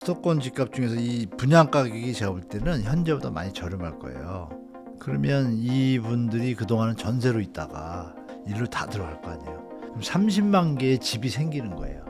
수도권 집값 중에서 이 분양 가격이 제가 볼 때는 현재보다 많이 저렴할 거예요. 그러면 이분들이 그동안은 전세로 있다가 일로 다 들어갈 거 아니에요. 그럼 30만 개의 집이 생기는 거예요.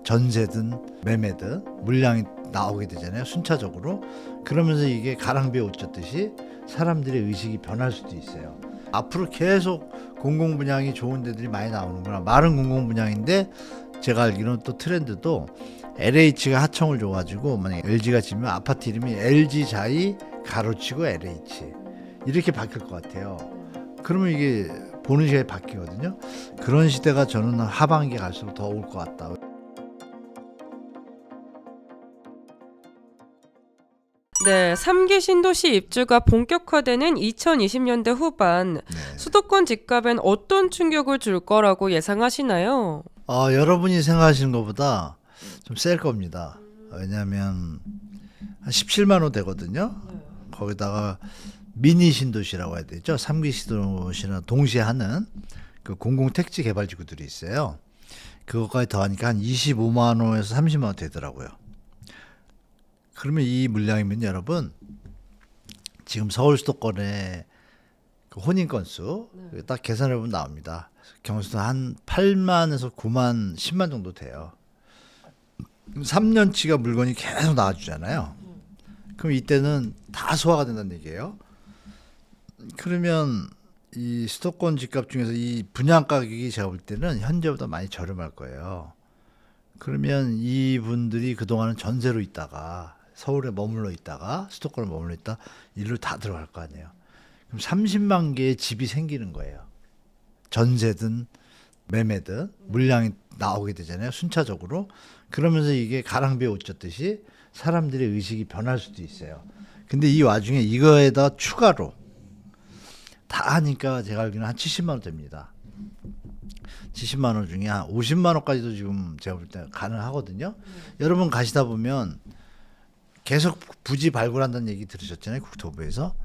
전세든 매매든 물량이 나오게 되잖아요. 순차적으로. 그러면서 이게 가랑비에 옷 젖듯이 사람들의 의식이 변할 수도 있어요. 앞으로 계속 공공분양이 좋은 데들이 많이 나오는구나. 말은 공공분양인데 제가 알기로는 또 트렌드도 LH가 하청을 줘가지고 만약에 LG가 지면 아파트 이름이 LG자이 가로치고 LH 이렇게 바뀔 것 같아요. 그러면 이게 보는 시각이 바뀌거든요. 그런 시대가 저는 하반기에 갈수록 더 올 것 같다. 네, 3기 신도시 입주가 본격화되는 2020년대 후반 네. 수도권 집값엔 어떤 충격을 줄 거라고 예상하시나요? 여러분이 생각하시는 것보다 좀 셀 겁니다. 왜냐하면 한 17만 원 되거든요. 거기다가 미니 신도시라고 해야 되죠. 3기 신도시랑 동시에 하는 그 공공택지 개발지구들이 있어요. 그것까지 더하니까 한 25만 원에서 30만 원 되더라고요. 그러면 이 물량이면 여러분 지금 서울 수도권의 그 혼인 건수 딱 계산해 보면 나옵니다. 경수도 한 8만에서 9만, 10만 정도 돼요. 3년치가 물건이 계속 나와주잖아요. 그럼 이때는 다 소화가 된다는 얘기예요. 그러면 이 수도권 집값 중에서 이 분양 가격이 제가 볼 때는 현재보다 많이 저렴할 거예요. 그러면 이분들이 그동안은 전세로 있다가 서울에 머물러 있다가 수도권에 머물러 있다 일로 다 들어갈 거 아니에요. 그럼 30만 개의 집이 생기는 거예요. 전세든 매매든 물량이 나오게 되잖아요. 순차적으로. 그러면서 이게 가랑비에 옷 젖듯이 사람들의 의식이 변할 수도 있어요. 근데 이 와중에 이거에다 추가로 다 하니까 제가 알기로는 한 70만 원 됩니다. 70만 원 중에 한 50만 원까지도 지금 제가 볼 때 가능하거든요. 여러분 가시다 보면 계속 부지 발굴한다는 얘기 들으셨잖아요. 국토부에서.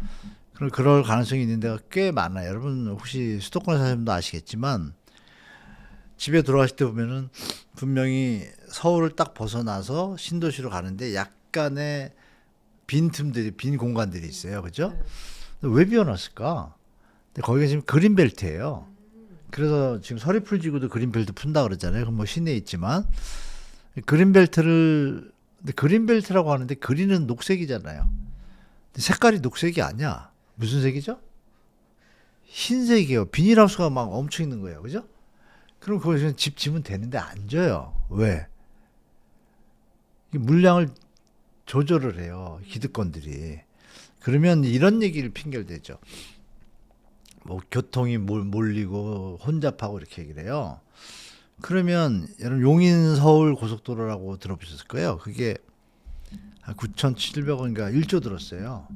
그럼 그럴 가능성이 있는 데가 꽤 많아요. 여러분 혹시 수도권에 사시는 분도 아시겠지만 집에 들어가실 때 보면은 분명히 서울을 딱 벗어나서 신도시로 가는데 약간의 빈틈들이, 빈 공간들이 있어요. 그죠? 왜 비워놨을까? 근데 거기가 지금 그린벨트예요. 그래서 지금 서리풀 지구도 그린벨트 푼다 그러잖아요. 그럼 뭐 시내에 있지만 그린벨트를 근데 그린벨트라고 하는데 그린은 녹색이잖아요. 근데 색깔이 녹색이 아니야. 무슨 색이죠? 흰색이에요. 비닐하우스가 막 엄청 있는 거예요. 그죠? 그럼 거기서 집 지면 되는데 안 줘요. 왜? 물량을 조절을 해요. 기득권들이. 그러면 이런 얘기를 핑계를 대죠. 뭐 교통이 몰리고 혼잡하고 이렇게 얘기를 해요. 그러면 여러분 용인 서울 고속도로라고 들어보셨을 거예요. 그게 9,700원인가 1조 들었어요.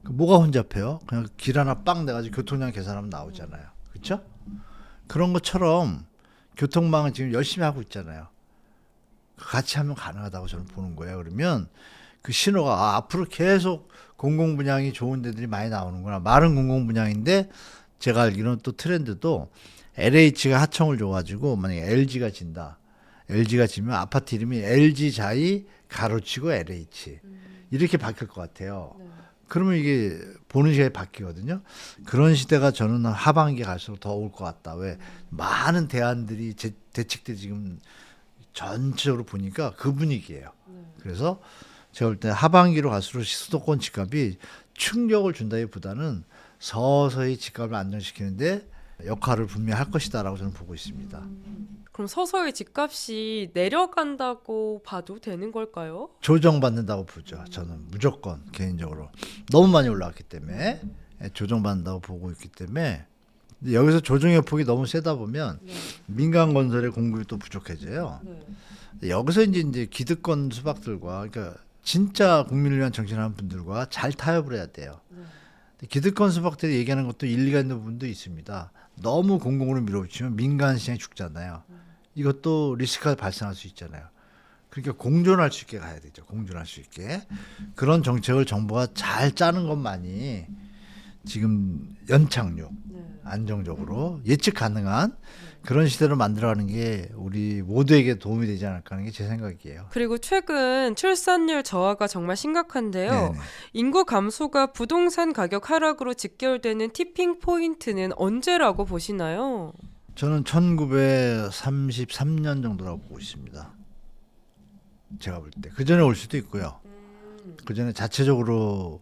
뭐가 혼잡해요? 그냥 길 하나 빵 내가지고 교통량 계산하면 나오잖아요. 그렇죠? 그런 것처럼 교통망은 지금 열심히 하고 있잖아요. 같이 하면 가능하다고 저는 보는 거예요. 그러면 그 신호가 앞으로 계속 공공분양이 좋은 데들이 많이 나오는구나. 말은 공공분양인데 제가 알기로는 또 트렌드도 LH가 하청을 줘가지고 만약에 LG가 진다. LG가 지면 아파트 이름이 LG자이 가로치고 LH 이렇게 바뀔 것 같아요. 그러면 이게 보는 시각이 바뀌거든요. 그런 시대가 저는 하반기에 갈수록 더 올 것 같다. 왜? 많은 대안들이 대책들이 지금 전체적으로 보니까 그 분위기예요. 그래서 제가 볼 때 하반기로 갈수록 수도권 집값이 충격을 준다기보다는 서서히 집값을 안정시키는데 역할을 분명히 할 것이다라고 저는 보고 있습니다. 그럼 서서히 집값이 내려간다고 봐도 되는 걸까요? 조정받는다고 보죠. 저는 무조건 개인적으로 너무 많이 올라왔기 때문에 조정받는다고 보고 있기 때문에 근데 여기서 조정의 폭이 너무 세다 보면 민간 건설의 공급이 또 부족해져요. 여기서 이제 기득권 수박들과 그러니까 진짜 국민을 위한 정신을 하는 분들과 잘 타협을 해야 돼요. 기득권 수박들이 얘기하는 것도 일리가 있는 부분도 있습니다. 너무 공공으로 밀어붙이면 민간 시장이 죽잖아요. 이것도 리스크가 발생할 수 있잖아요. 그러니까 공존할 수 있게 가야 되죠. 공존할 수 있게. 그런 정책을 정부가 잘 짜는 것만이 지금 연착륙 네. 안정적으로 예측 가능한 그런 시대로 만들어가는 게 우리 모두에게 도움이 되지 않을까 하는 게 제 생각이에요. 그리고 최근 출산율 저하가 정말 심각한데요. 네네. 인구 감소가 부동산 가격 하락으로 직결되는 티핑 포인트는 언제라고 보시나요? 저는 1933년 정도라고 보고 있습니다. 제가 볼 때. 그 전에 올 수도 있고요. 그 전에 자체적으로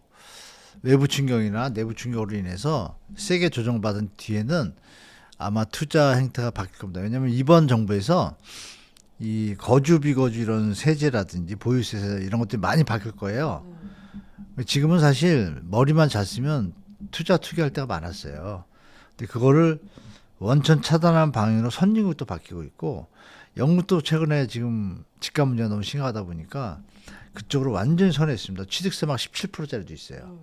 외부 충격이나 내부 충격으로 인해서 세게 조정받은 뒤에는 아마 투자 행태가 바뀔 겁니다. 왜냐하면 이번 정부에서 이 거주 비거주 이런 세제라든지 보유세 이런 것들이 많이 바뀔 거예요. 지금은 사실 머리만 잘 쓰면 투기할 때가 많았어요. 근데 그거를 원천 차단한 방향으로 선진국도 바뀌고 있고 영국도 최근에 지금 집값 문제가 너무 심각하다 보니까 그쪽으로 완전히 선회했습니다. 취득세 막 17%짜리도 있어요.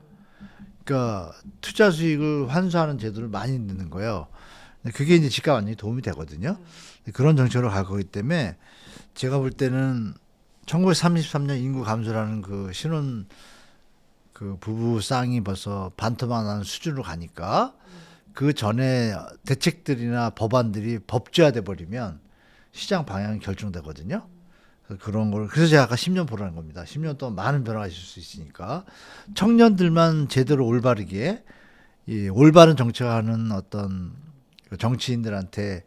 그러니까 투자 수익을 환수하는 제도를 많이 넣는 거예요. 그게 이제 집값 완전히 도움이 되거든요. 그런 정책으로 갈 거기 때문에 제가 볼 때는 1933년 인구 감소라는 그 신혼 그 부부 쌍이 벌써 반토막 나는 수준으로 가니까 그 전에 대책들이나 법안들이 법제화돼 버리면 시장 방향이 결정되거든요. 그런 걸 그래서 제가 아까 10년 보라는 겁니다. 10년 동안 많은 변화가 있을 수 있으니까 청년들만 제대로 올바르게 이 올바른 정책하는 어떤 그 정치인들한테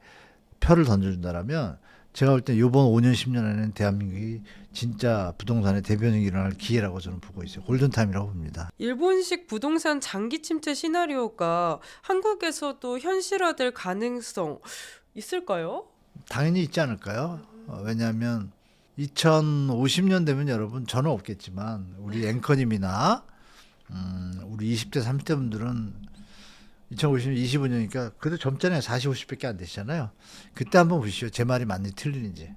표를 던져준다라면 제가 볼 때 이번 5년 10년 안에는 대한민국이 진짜 부동산의 대변이 일어날 기회라고 저는 보고 있어요. 골든타임이라고 봅니다. 일본식 부동산 장기 침체 시나리오가 한국에서도 현실화될 가능성 있을까요? 당연히 있지 않을까요? 왜냐하면 2050년 되면 여러분 저는 없겠지만 우리 앵커님이나 우리 20대 30대 분들은 2050년 25년이니까 그래도 젊잖아요. 40, 50밖에 안 되시잖아요. 그때 한번 보시죠. 제 말이 맞는지 틀리는지.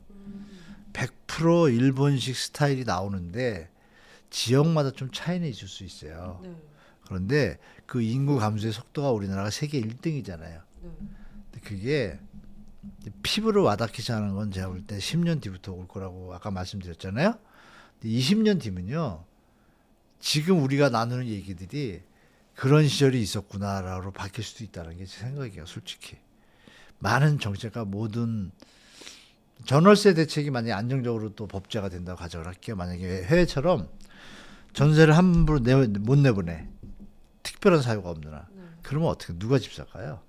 100% 일본식 스타일이 나오는데 지역마다 좀 차이는 있을 수 있어요. 네. 그런데 그 인구 감소의 속도가 우리나라가 세계 1등이잖아요. 근데 그게 피부로 와닿기 하는 건 제가 볼 때 10년 뒤부터 올 거라고 아까 말씀드렸잖아요. 근데 20년 뒤면요. 지금 우리가 나누는 얘기들이 그런 시절이 있었구나라고 바뀔 수도 있다는 게 제 생각이에요. 솔직히. 많은 정책과 모든 전월세 대책이 만약에 안정적으로 또 법제가 된다고 가정을 할게요. 만약에 해외처럼 전세를 함부로 못 내보내. 특별한 사유가 없는 한. 그러면 어떻게 누가 집 살까요?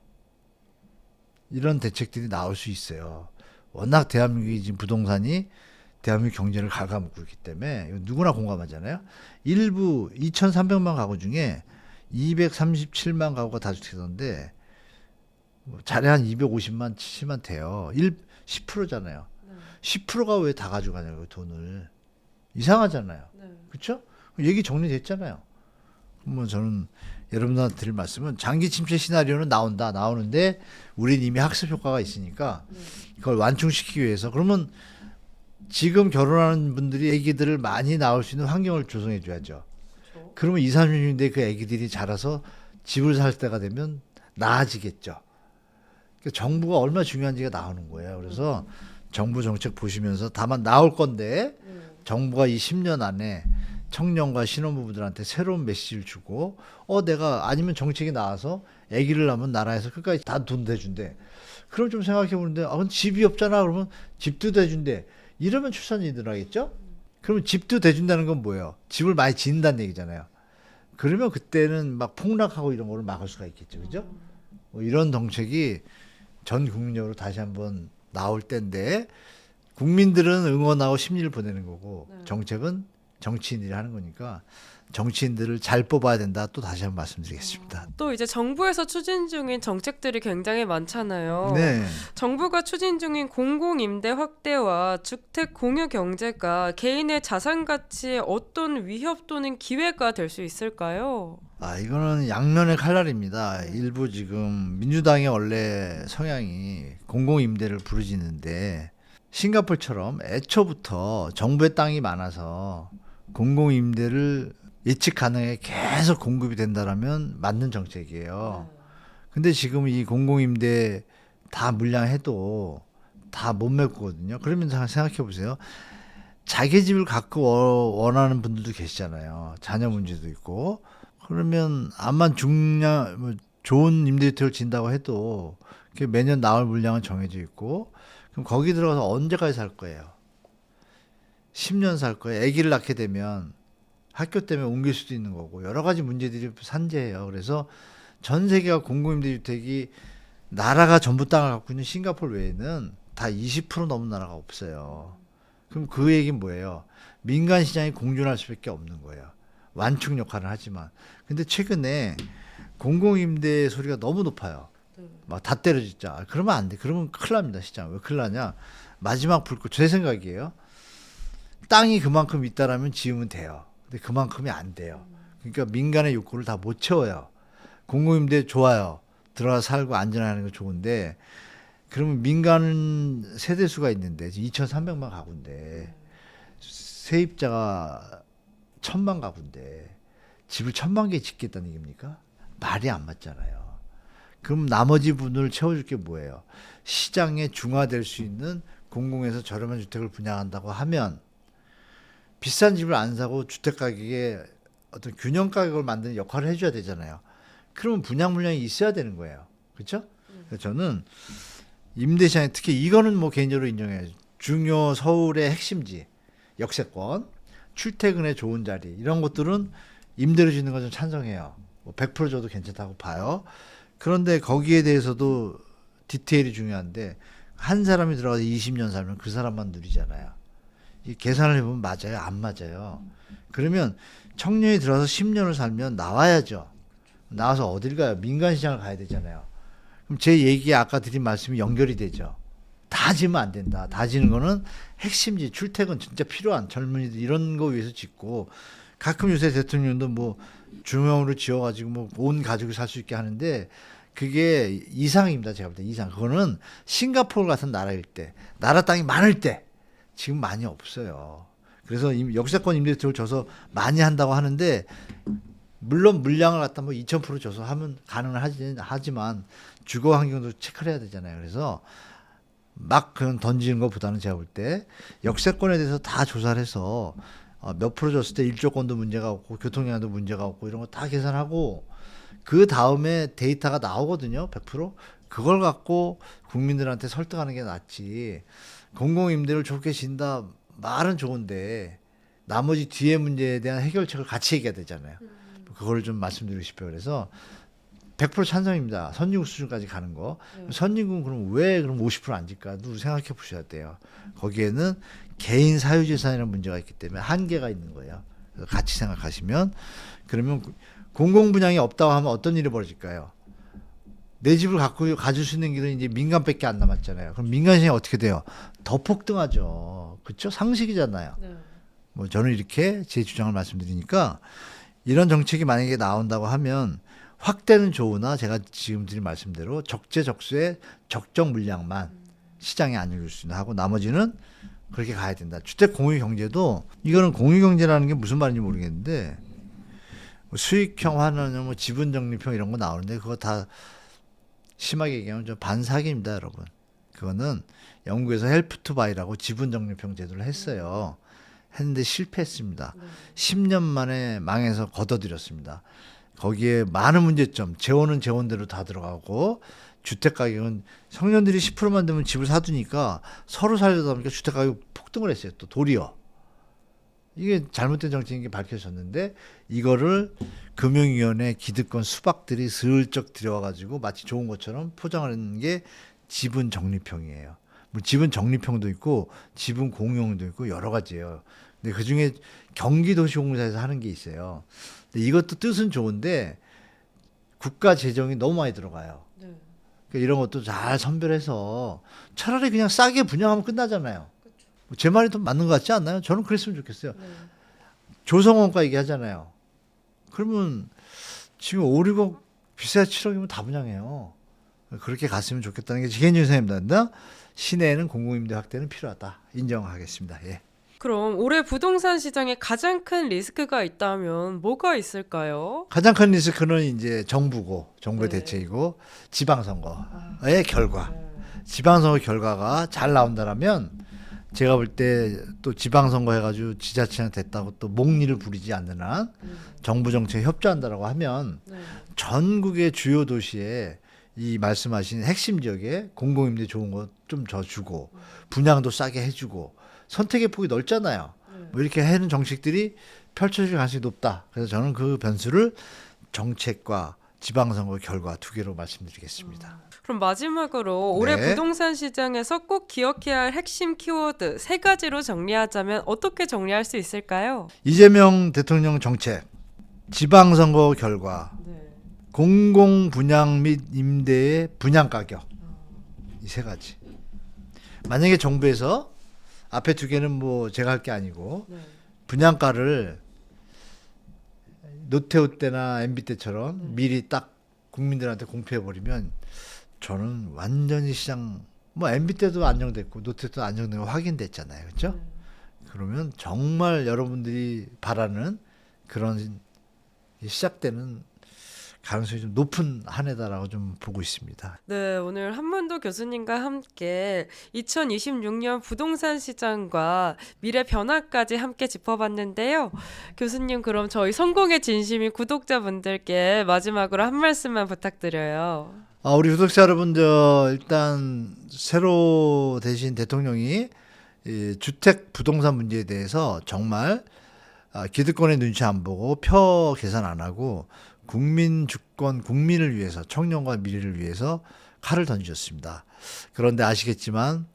이런 대책들이 나올 수 있어요. 워낙 대한민국이 지금 부동산이 대한민국 경제를 갉아먹고 있기 때문에 이거 누구나 공감하잖아요. 일부 2,300만 가구 중에 237만 가구가 다주택인데 자리 한 250만, 70만 돼요. 10%잖아요. 10%가 왜 다 가져가냐고 돈을. 이상하잖아요. 그렇죠? 얘기 정리됐잖아요. 그러면 저는 여러분들한테 드릴 말씀은 장기 침체 시나리오는 나오는데 우리는 이미 학습 효과가 있으니까 그걸 완충시키기 위해서 그러면 지금 결혼하는 분들이 아기들을 많이 낳을 수 있는 환경을 조성해 줘야죠. 그러면 20, 30년대 그 아기들이 자라서 집을 살 때가 되면 나아지겠죠. 그러니까 정부가 얼마나 중요한지가 나오는 거예요. 그래서 정부 정책 보시면서 다만 나올 건데 정부가 이 10년 안에 청년과 신혼부부들한테 새로운 메시지를 주고 내가 아니면 정책이 나와서 아기를 낳으면 나라에서 끝까지 다 돈 대준대. 그럼 좀 생각해 보는데 그럼 집이 없잖아. 그러면 집도 대준대. 이러면 출산이 늘어나겠죠? 그러면 집도 대준다는 건 뭐예요? 집을 많이 짓는다는 얘기잖아요. 그러면 그때는 막 폭락하고 이런 거를 막을 수가 있겠죠. 그죠? 뭐 이런 정책이 전 국민적으로 다시 한번 나올 때인데 국민들은 응원하고 심리를 보내는 거고 정책은 정치인들이 하는 거니까 정치인들을 잘 뽑아야 된다. 또 다시 한번 말씀드리겠습니다. 또 이제 정부에서 추진 중인 정책들이 굉장히 많잖아요. 네. 정부가 추진 중인 공공임대 확대와 주택 공유 경제가 개인의 자산 가치에 어떤 위협 또는 기회가 될 수 있을까요? 이거는 양면의 칼날입니다. 일부 지금 민주당의 원래 성향이 공공임대를 부르짖는데 싱가포르처럼 애초부터 정부의 땅이 많아서 공공임대를 예측 가능하게 계속 공급이 된다라면 맞는 정책이에요. 근데 지금 이 공공임대 다 물량해도 다 못 메꾸거든요. 그러면 생각해 보세요. 자기 집을 갖고 원하는 분들도 계시잖아요. 자녀 문제도 있고. 그러면 암만 중량 뭐 좋은 임대주택을 진다고 해도 그게 매년 나올 물량은 정해져 있고 그럼 거기 들어가서 언제까지 살 거예요? 10년 살 거예요. 아기를 낳게 되면 학교 때문에 옮길 수도 있는 거고 여러 가지 문제들이 산재해요. 그래서 전 세계가 공공임대주택이 나라가 전부 땅을 갖고 있는 싱가포르 외에는 다 20% 넘는 나라가 없어요. 그럼 그 얘기는 뭐예요? 민간 시장이 공존할 수밖에 없는 거예요. 완충 역할을 하지만. 근데 최근에 공공임대 소리가 너무 높아요. 막 다 때려짓자. 그러면 안 돼. 그러면 큰일 납니다, 시장. 왜 큰일 나냐? 마지막 불꽃, 제 생각이에요. 땅이 그만큼 있다라면 지으면 돼요. 근데 그만큼이 안 돼요. 그러니까 민간의 욕구를 다 못 채워요. 공공임대 좋아요. 들어가 살고 안전하는 거 좋은데, 그러면 민간 세대수가 있는데, 2,300만 가구인데, 세입자가 1,000만 가구인데, 집을 1,000만 개 짓겠다는 얘기입니까? 말이 안 맞잖아요. 그럼 나머지 분을 채워줄 게 뭐예요? 시장에 중화될 수 있는 공공에서 저렴한 주택을 분양한다고 하면 비싼 집을 안 사고 주택 가격에 어떤 균형 가격을 만드는 역할을 해줘야 되잖아요. 그러면 분양 물량이 있어야 되는 거예요. 그렇죠? 그래서 저는 임대시장에 특히 이거는 뭐 개인적으로 인정해요. 중요 서울의 핵심지, 역세권, 출퇴근에 좋은 자리 이런 것들은 임대로 짓는 거 좀 찬성해요. 뭐 100% 줘도 괜찮다고 봐요. 그런데 거기에 대해서도 디테일이 중요한데 한 사람이 들어가서 20년 살면 그 사람만 누리잖아요. 이 계산을 해보면 맞아요? 안 맞아요? 그러면 청년이 들어서 10년을 살면 나와야죠. 나와서 어딜 가요? 민간 시장을 가야 되잖아요. 그럼 제 얘기에 아까 드린 말씀이 연결이 되죠. 다 지으면 안 된다. 다 지는 거는 핵심지, 출퇴근 진짜 필요한 젊은이들 이런 거 위해서 짓고 가끔 요새 대통령도 뭐 중형으로 지어가지고 뭐 온 가족이 살 수 있게 하는데 그게 이상입니다. 제가 볼 때 이상. 그거는 싱가포르 같은 나라일 때, 나라 땅이 많을 때 지금 많이 없어요. 그래서 역세권 임대주택을 줘서 많이 한다고 하는데 물론 물량을 갖다 뭐 2,000% 줘서 하면 가능은 하지만 주거 환경도 체크를 해야 되잖아요. 그래서 막 그냥 던지는 것보다는 제가 볼 때 역세권에 대해서 다 조사를 해서 몇 프로 줬을 때 일조권도 문제가 없고 교통량도 문제가 없고 이런 거 다 계산하고 그 다음에 데이터가 나오거든요. 100%. 그걸 갖고 국민들한테 설득하는 게 낫지. 공공임대를 좋게 진다 말은 좋은데 나머지 뒤에 문제에 대한 해결책을 같이 얘기해야 되잖아요. 그걸 좀 말씀드리고 싶어요. 그래서 100% 찬성입니다. 선진국 수준까지 가는 거. 선진국은 그럼 왜 그럼 50%안 질까? 누구 생각해 보셔야 돼요. 거기에는 개인 사유재산이라는 문제가 있기 때문에 한계가 있는 거예요. 그래서 같이 생각하시면 그러면 공공분양이 없다고 하면 어떤 일이 벌어질까요? 내 집을 가질 수 있는 길은 이제 민간밖에 안 남았잖아요. 그럼 민간 시장이 어떻게 돼요? 더 폭등하죠. 그렇죠? 상식이잖아요. 네. 뭐 저는 이렇게 제 주장을 말씀드리니까 이런 정책이 만약에 나온다고 하면 확대는 좋으나 제가 지금 드린 말씀대로 적재적소에 적정 물량만 시장에 안겨줄 수 있는 하고 나머지는 그렇게 가야 된다. 주택 공유 경제도 이거는 공유 경제라는 게 무슨 말인지 모르겠는데 뭐 수익형 환원형 뭐 지분 적립형 이런 거 나오는데 그거 다 심하게 얘기하면 좀 반사기입니다, 여러분. 그거는 영국에서 헬프 투 바이라고 지분 적립형 제도를 했어요. 했는데 실패했습니다. 10년 만에 망해서 걷어들였습니다. 거기에 많은 문제점, 재원은 재원대로 다 들어가고 주택 가격은 청년들이 10%만 되면 집을 사두니까 서로 살려다 보니까 주택 가격이 폭등을 했어요. 또 도리어. 이게 잘못된 정책인 게 밝혀졌는데 이거를 금융위원회 기득권 수박들이 슬쩍 들여와가지고 마치 좋은 것처럼 포장하는 게 지분 적립형이에요. 뭐 지분 적립형도 있고 지분 공용도 있고 여러 가지예요. 근데 그 중에 경기도시공사에서 하는 게 있어요. 근데 이것도 뜻은 좋은데 국가 재정이 너무 많이 들어가요. 네. 그러니까 이런 것도 잘 선별해서 차라리 그냥 싸게 분양하면 끝나잖아요. 제 말이 더 맞는 것 같지 않나요? 저는 그랬으면 좋겠어요. 네. 조성원가 얘기하잖아요. 그러면 지금 5, 6억 비싸야 7억이면 다 분양해요. 그렇게 갔으면 좋겠다는 게 제 개인적인 생각입니다. 시내에는 공공임대 확대는 필요하다. 인정하겠습니다. 예. 그럼 올해 부동산 시장에 가장 큰 리스크가 있다면 뭐가 있을까요? 가장 큰 리스크는 이제 정부의 네. 대책이고 지방선거의 결과. 지방선거 결과가 잘 나온다라면 제가 볼 때 또 지방선거 해가지고 지자체장 됐다고 또 목리를 부리지 않는 한 정부 정책에 협조한다라고 하면 네. 전국의 주요 도시에 이 말씀하신 핵심 지역에 공공임대 좋은 거 좀 더 주고 분양도 싸게 해주고 선택의 폭이 넓잖아요. 뭐 이렇게 하는 정책들이 펼쳐질 가능성이 높다. 그래서 저는 그 변수를 정책과 지방선거 결과 두 개로 말씀드리겠습니다. 그럼 마지막으로 올해 네. 부동산 시장에서 꼭 기억해야 할 핵심 키워드 세 가지로 정리하자면 어떻게 정리할 수 있을까요? 이재명 대통령 정책, 지방선거 결과, 네. 공공 분양 및 임대의 분양 가격, 이 세 가지. 만약에 정부에서 앞에 두 개는 뭐 제가 할 게 아니고 네. 분양가를 노태우 때나 MB 때처럼 미리 딱 국민들한테 공표해 버리면 저는 완전히 시장 뭐 MB 때도 안정됐고 노태우 때도 안정된 거 확인됐잖아요. 그렇죠? 그러면 정말 여러분들이 바라는 그런 시작되는 가능성이 좀 높은 한 해다라고 좀 보고 있습니다. 네, 오늘 한문도 교수님과 함께 2026년 부동산 시장과 미래 변화까지 함께 짚어봤는데요. 교수님, 그럼 저희 성공의 진심인 구독자분들께 마지막으로 한 말씀만 부탁드려요. 우리 구독자 여러분들 일단 새로 되신 대통령이 이 주택 부동산 문제에 대해서 정말 기득권의 눈치 안 보고 표 계산 안 하고 국민 주권, 국민을 위해서 청년과 미래를 위해서 칼을 던지셨습니다. 그런데 아시겠지만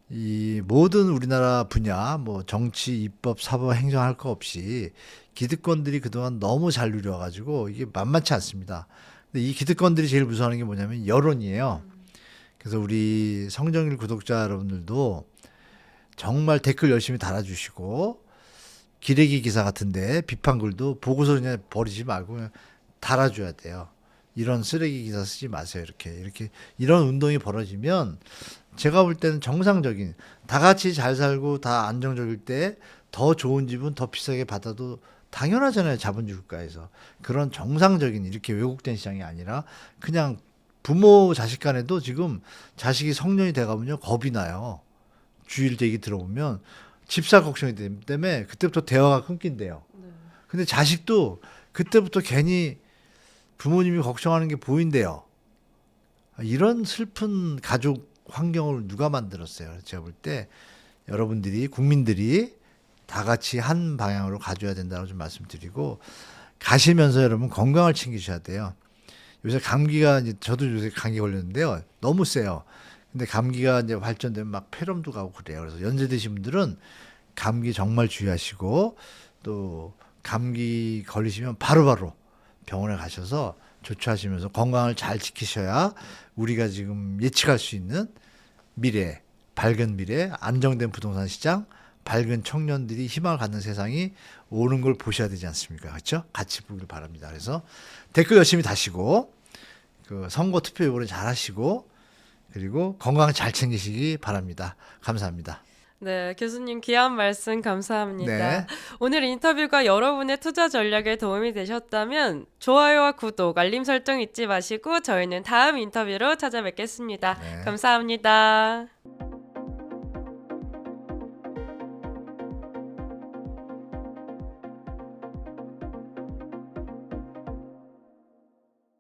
이 모든 우리나라 분야 뭐 정치, 입법, 사법, 행정할 거 없이 기득권들이 그동안 너무 잘 누려가지고 이게 만만치 않습니다. 근데 이 기득권들이 제일 무서워하는 게 뭐냐면 여론이에요. 그래서 우리 성정일 구독자 여러분들도 정말 댓글 열심히 달아주시고 기레기 기사 같은데 비판글도 보고서 그냥 버리지 말고 그냥 달아줘야 돼요. 이런 쓰레기 기사 쓰지 마세요. 이렇게 이런 운동이 벌어지면 제가 볼 때는 정상적인 다 같이 잘 살고 다 안정적일 때 더 좋은 집은 더 비싸게 받아도 당연하잖아요. 자본주의 국가에서 그런 정상적인 이렇게 왜곡된 시장이 아니라 그냥 부모 자식 간에도 지금 자식이 성년이 돼가면요 겁이 나요. 주일 얘기 들어보면 집사 걱정이 되기 때문에 그때부터 대화가 끊긴대요. 근데 자식도 그때부터 괜히 부모님이 걱정하는 게 보인대요. 이런 슬픈 가족 환경을 누가 만들었어요? 제가 볼 때 여러분들이 국민들이 다 같이 한 방향으로 가져야 된다고 좀 말씀드리고 가시면서 여러분 건강을 챙기셔야 돼요. 요새 감기가 이제 저도 요새 감기 걸렸는데요. 너무 세요. 근데 감기가 이제 발전되면 막 폐렴도 가고 그래요. 그래서 연세 드신 분들은 감기 정말 주의하시고 또 감기 걸리시면 바로바로 병원에 가셔서 조처하시면서 건강을 잘 지키셔야 우리가 지금 예측할 수 있는 미래, 밝은 미래, 안정된 부동산 시장, 밝은 청년들이 희망을 갖는 세상이 오는 걸 보셔야 되지 않습니까? 그렇죠? 같이 보길 바랍니다. 그래서 댓글 열심히 다시고 그 선거 투표 이번에 잘 하시고 그리고 건강 잘 챙기시기 바랍니다. 감사합니다. 네, 교수님 귀한 말씀 감사합니다. 네. 오늘 인터뷰가 여러분의 투자 전략에 도움이 되셨다면 좋아요와 구독, 알림 설정 잊지 마시고 저희는 다음 인터뷰로 찾아뵙겠습니다. 네. 감사합니다.